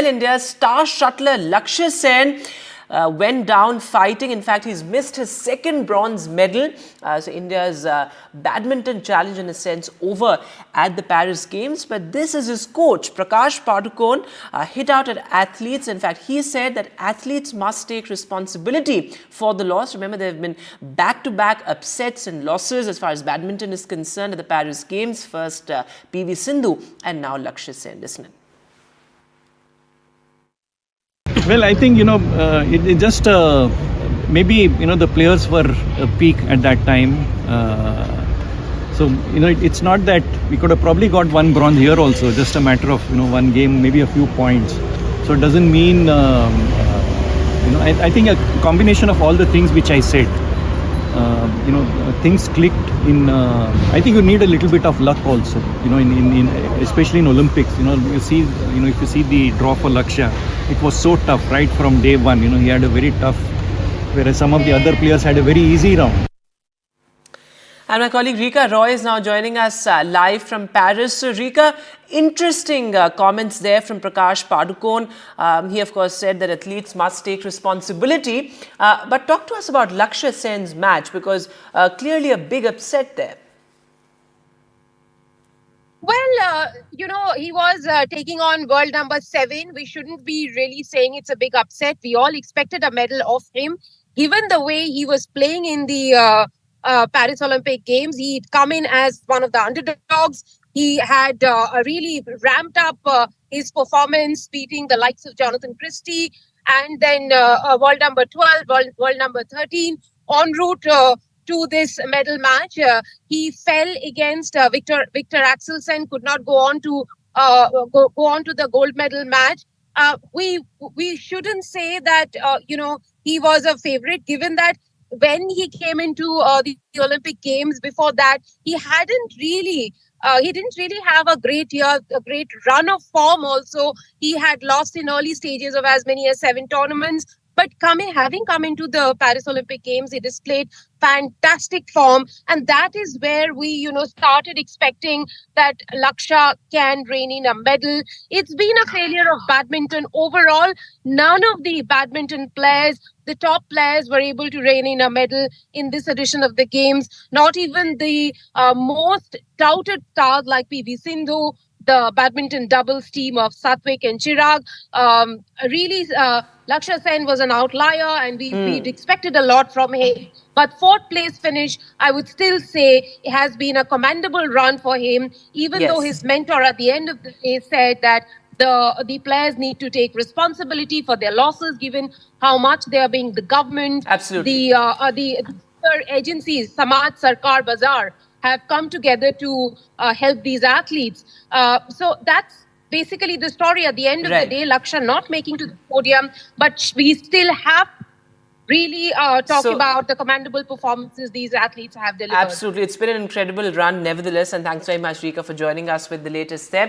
Well, India's star shuttler Lakshya Sen went down fighting. In fact, he's missed his second bronze medal. So India's badminton challenge, in a sense, over at the Paris Games. But this is his coach, Prakash Padukone, hit out at athletes. In fact, he said that athletes must take responsibility for the loss. Remember, there have been back-to-back upsets and losses as far as badminton is concerned at the Paris Games. First PV Sindhu and now Lakshya Sen. Listen in. Well, I think, it just maybe, the players were peak at that time. So, it's not that we could have probably got one bronze here also, just a matter of, one game, maybe a few points. So it doesn't mean, I think a combination of all the things which I said, things clicked in. I think you need a little bit of luck also, in especially in Olympics. You see, if you see the draw for Lakshya, it was so tough right from day one. He had a very tough, whereas some of the other players had a very easy round. And my colleague Rika Roy is now joining us live from Paris. So Rika, interesting comments there from Prakash Padukone. He of course said that athletes must take responsibility. But talk to us about Lakshya Sen's match, because clearly a big upset there. Well, he was taking on world number 7. We shouldn't be really saying it's a big upset. We all expected a medal of him. Given the way he was playing in the Paris Olympic Games, he'd come in as one of the underdogs. He had really ramped up his performance, beating the likes of Jonathan Christie, and then world number 12, world number 13, en route to this medal match. He fell against Victor Axelsen, could not go on to the gold medal match. We shouldn't say that he was a favorite, given that when he came into the Olympic Games before that, he didn't really have a great year, a great run of form. Also, he had lost in early stages of as many as 7 tournaments. But having come into the Paris Olympic Games, he displayed fantastic form, and that is where we, started expecting that Lakshya can rein in a medal. It's been a failure of badminton overall. None of the badminton players, the top players, were able to rein in a medal in this edition of the Games. Not even the most touted stars like PV Sindhu, the badminton doubles team of Satwik and Chirag. Lakshya Sen was an outlier, and we'd expected a lot from him. But 4th place finish, I would still say, it has been a commendable run for him, even though his mentor at the end of the day said that the players need to take responsibility for their losses, given how much they are being the government, absolutely, the other agencies, Samaj, Sarkar, Bazaar, have come together to help these athletes. So that's basically the story. At the end of the day, Lakshya not making to the podium, but we still have really talk about the commendable performances these athletes have delivered. Absolutely. It's been an incredible run nevertheless, and thanks very much, Rika, for joining us with the latest there.